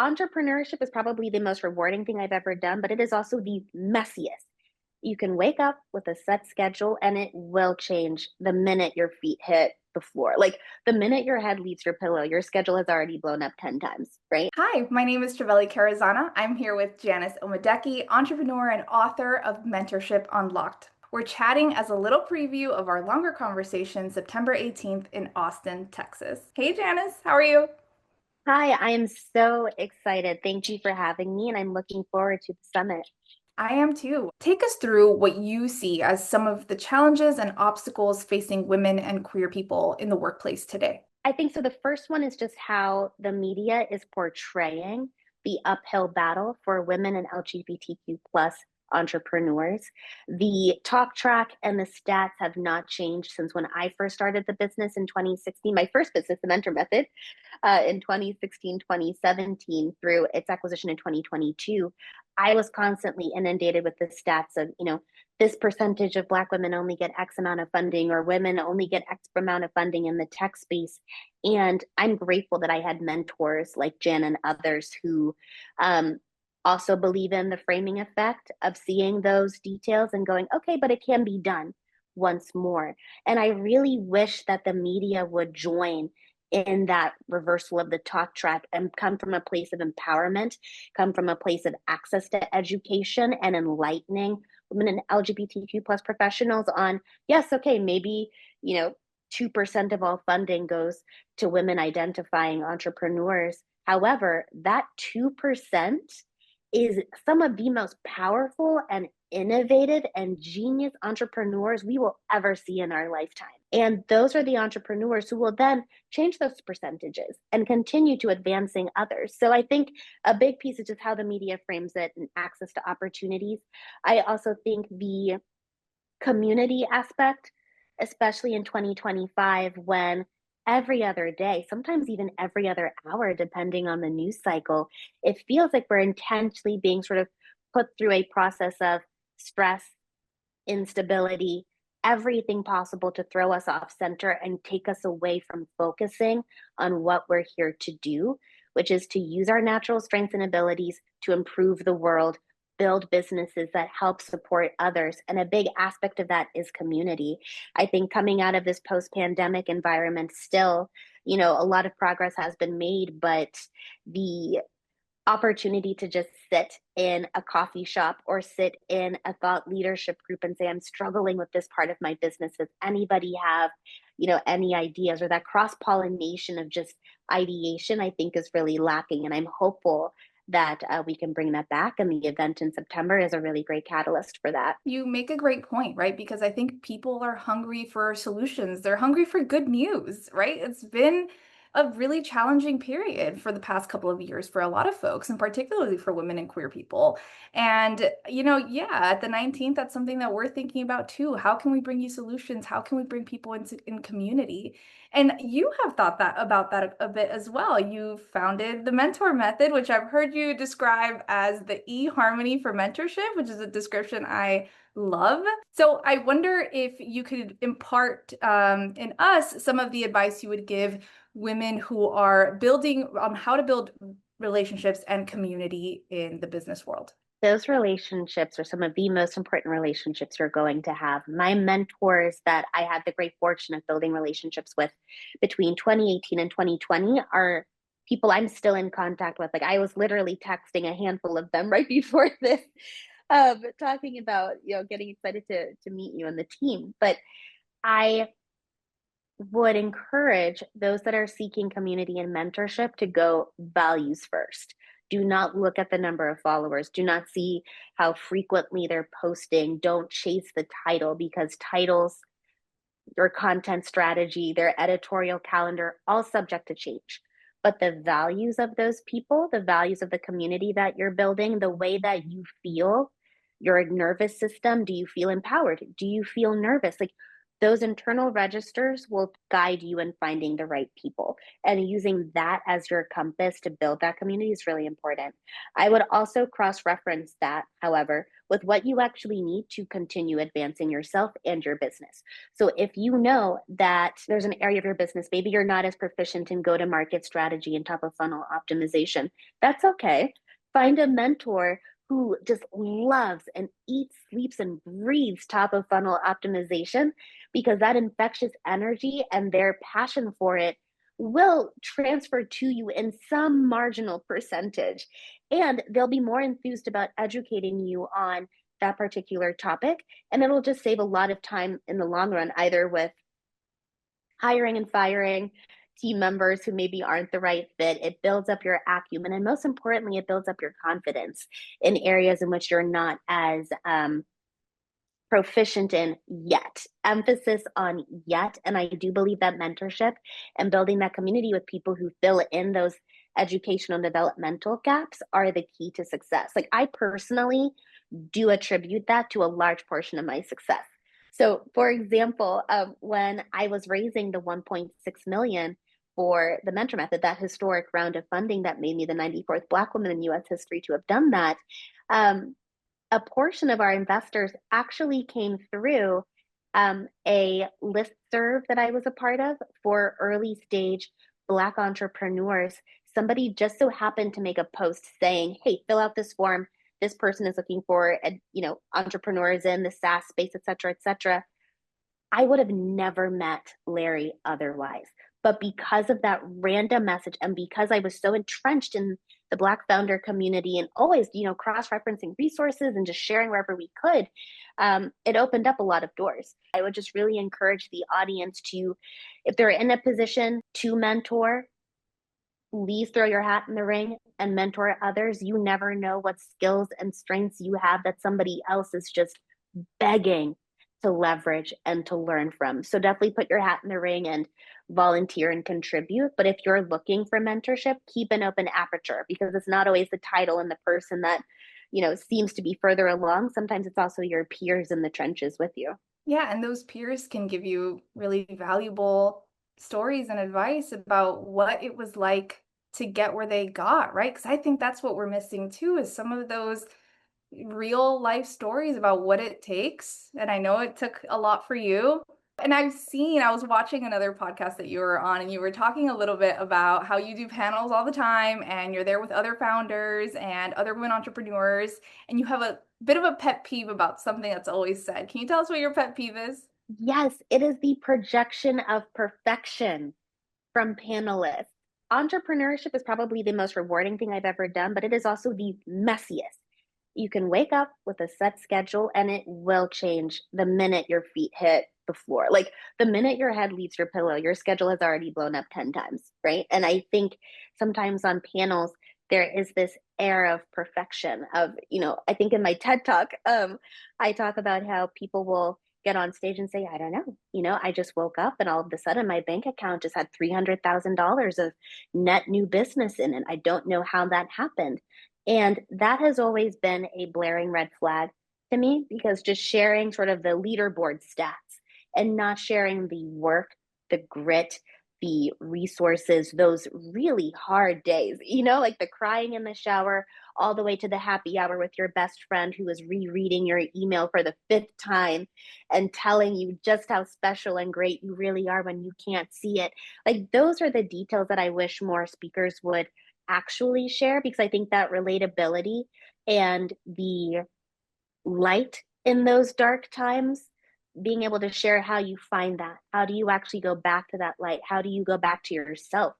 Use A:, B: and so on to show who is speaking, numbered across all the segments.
A: Entrepreneurship is probably the most rewarding thing I've ever done, but it is also the messiest. You can wake up with a set schedule and it will change the minute your feet hit the floor. Like the minute your head leaves your pillow, your schedule has already blown up 10 times, right?
B: Hi, my name is Trevelli Carazana. I'm here with Janice Omadeke, entrepreneur and author of Mentorship Unlocked. We're chatting as a little preview of our longer conversation September 18th in Austin, Texas. Hey Janice, how are you?
A: Hi, I am so excited. Thank you for having me, and I'm looking forward to the summit.
B: I am too. Take us through what you see as some of the challenges and obstacles facing women and queer people in the workplace today.
A: I think so. The first one is just how the media is portraying the uphill battle for women and LGBTQ plus entrepreneurs. The talk track and the stats have not changed since when I first started the business in 2016, my first business, the Mentor Method, in 2016, 2017, through its acquisition in 2022. I was constantly inundated with the stats of, this percentage of Black women only get X amount of funding, or women only get X amount of funding in the tech space. And I'm grateful that I had mentors like Jan and others who also believe in the framing effect of seeing those details and going, okay, but it can be done once more. And I really wish that the media would join in that reversal of the talk track and come from a place of empowerment, come from a place of access to education and enlightening women and LGBTQ plus professionals on, yes, okay, maybe, 2% of all funding goes to women identifying entrepreneurs. However, that 2% is some of the most powerful and innovative and genius entrepreneurs we will ever see in our lifetime. And those are the entrepreneurs who will then change those percentages and continue to advancing others. So I think a big piece is just how the media frames it and access to opportunities. I also think the community aspect, especially in 2025, when every other day, sometimes even every other hour, depending on the news cycle, it feels like we're intentionally being sort of put through a process of stress, instability, everything possible to throw us off center and take us away from focusing on what we're here to do, which is to use our natural strengths and abilities to improve the world, build businesses that help support others. And a big aspect of that is community. I think coming out of this post pandemic environment, still, a lot of progress has been made, but the opportunity to just sit in a coffee shop or sit in a thought leadership group and say, I'm struggling with this part of my business. Does anybody have, any ideas? Or that cross pollination of just ideation, I think is really lacking. And I'm hopeful that we can bring that back. And the event in September is a really great catalyst for that.
B: You make a great point, right? Because I think people are hungry for solutions. They're hungry for good news, right? It's been a really challenging period for the past couple of years for a lot of folks, and particularly for women and queer people. And, yeah, at the 19th, that's something that we're thinking about too. How can we bring you solutions? How can we bring people into in community? And you have thought that about that a bit as well. You founded the Mentor Method, which I've heard you describe as the e-harmony for mentorship, which is a description I love. So I wonder if you could impart in us some of the advice you would give women who are building how to build relationships and community in the business world.
A: Those relationships are some of the most important relationships you're going to have. My mentors that I had the great fortune of building relationships with between 2018 and 2020 are people I'm still in contact with. Like I was literally texting a handful of them right before this, talking about, getting excited to meet you and the team. But I would encourage those that are seeking community and mentorship to go values first. Do not look at the number of followers. Do not see how frequently they're posting. Don't chase the title, because titles, your content strategy, their editorial calendar, all subject to change. But the values of those people, the values of the community that you're building, the way that you feel, your nervous system, do you feel empowered? Do you feel nervous? Like those internal registers will guide you in finding the right people. And using that as your compass to build that community is really important. I would also cross reference that, however, with what you actually need to continue advancing yourself and your business. So if you know that there's an area of your business, maybe you're not as proficient in go to market strategy and top of funnel optimization, that's okay. Find a mentor who just loves and eats, sleeps, and breathes top of funnel optimization, because that infectious energy and their passion for it will transfer to you in some marginal percentage. And they'll be more enthused about educating you on that particular topic. And it'll just save a lot of time in the long run, either with hiring and firing team members who maybe aren't the right fit. It builds up your acumen. And most importantly, it builds up your confidence in areas in which you're not as proficient in yet. Emphasis on yet. And I do believe that mentorship and building that community with people who fill in those educational and developmental gaps are the key to success. Like, I personally do attribute that to a large portion of my success. So, for example, when I was raising the 1.6 million for the mentor method, that historic round of funding that made me the 94th Black woman in US history to have done that, a portion of our investors actually came through a listserv that I was a part of for early stage Black entrepreneurs. Somebody just so happened to make a post saying, "Hey, fill out this form. This person is looking for, entrepreneurs in the SaaS space, et cetera, et cetera." I would have never met Larry otherwise. But because of that random message, and because I was so entrenched in the Black founder community and always, cross-referencing resources and just sharing wherever we could, it opened up a lot of doors. I would just really encourage the audience to, if they're in a position to mentor, please throw your hat in the ring and mentor others. You never know what skills and strengths you have that somebody else is just begging to leverage and to learn from. So definitely put your hat in the ring and volunteer and contribute. But if you're looking for mentorship, keep an open aperture, because it's not always the title and the person that, seems to be further along. Sometimes it's also your peers in the trenches with you.
B: Yeah, and those peers can give you really valuable stories and advice about what it was like to get where they got, right? Because I think that's what we're missing too, is some of those real life stories about what it takes. And I know it took a lot for you. And I was watching another podcast that you were on, and you were talking a little bit about how you do panels all the time and you're there with other founders and other women entrepreneurs, and you have a bit of a pet peeve about something that's always said. Can you tell us what your pet peeve is?
A: Yes, it is the projection of perfection from panelists. Entrepreneurship is probably the most rewarding thing I've ever done, but it is also the messiest. You can wake up with a set schedule and it will change the minute your feet hit the floor. Like, the minute your head leaves your pillow, your schedule has already blown up 10 times, right? And I think sometimes on panels, there is this air of perfection of, I think in my TED talk, I talk about how people will get on stage and say, "I don't know, I just woke up and all of a sudden my bank account just had $300,000 of net new business in it. I don't know how that happened." And that has always been a blaring red flag to me, because just sharing sort of the leaderboard stats and not sharing the work, the grit, the resources, those really hard days, like the crying in the shower, all the way to the happy hour with your best friend who is rereading your email for the fifth time and telling you just how special and great you really are when you can't see it. Like, those are the details that I wish more speakers would actually share, because I think that relatability and the light in those dark times, being able to share how you find that, how do you actually go back to that light, how do you go back to yourself,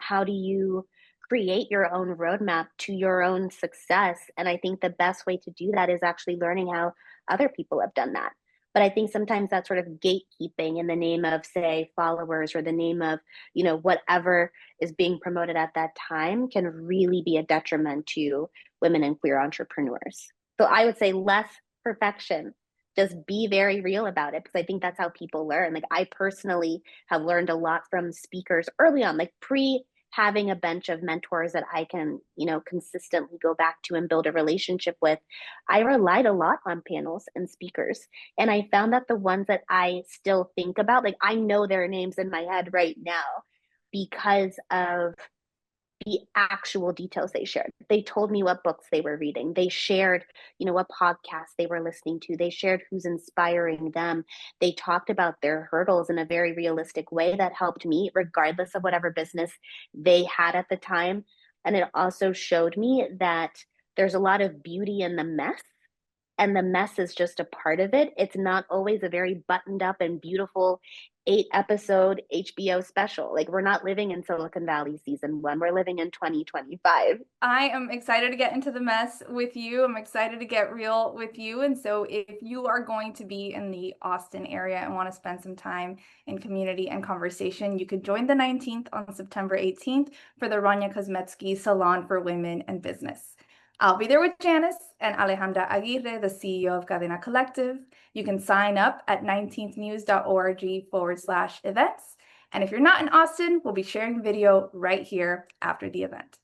A: how do you create your own roadmap to your own success. And I think the best way to do that is actually learning how other people have done that. But I think sometimes that sort of gatekeeping in the name of, say, followers, or the name of, whatever is being promoted at that time, can really be a detriment to women and queer entrepreneurs. So I would say less perfection. Just be very real about it, because I think that's how people learn. Like, I personally have learned a lot from speakers early on, like pre having a bench of mentors that I can, consistently go back to and build a relationship with, I relied a lot on panels and speakers. And I found that the ones that I still think about, like I know their names in my head right now because of the actual details they shared. They told me what books they were reading. They shared, what podcasts they were listening to. They shared who's inspiring them. They talked about their hurdles in a very realistic way that helped me, regardless of whatever business they had at the time. And it also showed me that there's a lot of beauty in the mess, and the mess is just a part of it. It's not always a very buttoned up and beautiful 8 episode HBO special. Like we're not living in Silicon Valley season 1. We're living in 2025.
B: I am excited to get into the mess with you. I'm excited to get real with you. And so if you are going to be in the Austin area and want to spend some time in community and conversation, you could join the 19th on September 18th for the Ronya Kozmetsky Salon for Women and Business. I'll be there with Janice and Alejandra Aguirre, the CEO of Cadena Collective. You can sign up at 19thnews.org/events. And if you're not in Austin, we'll be sharing video right here after the event.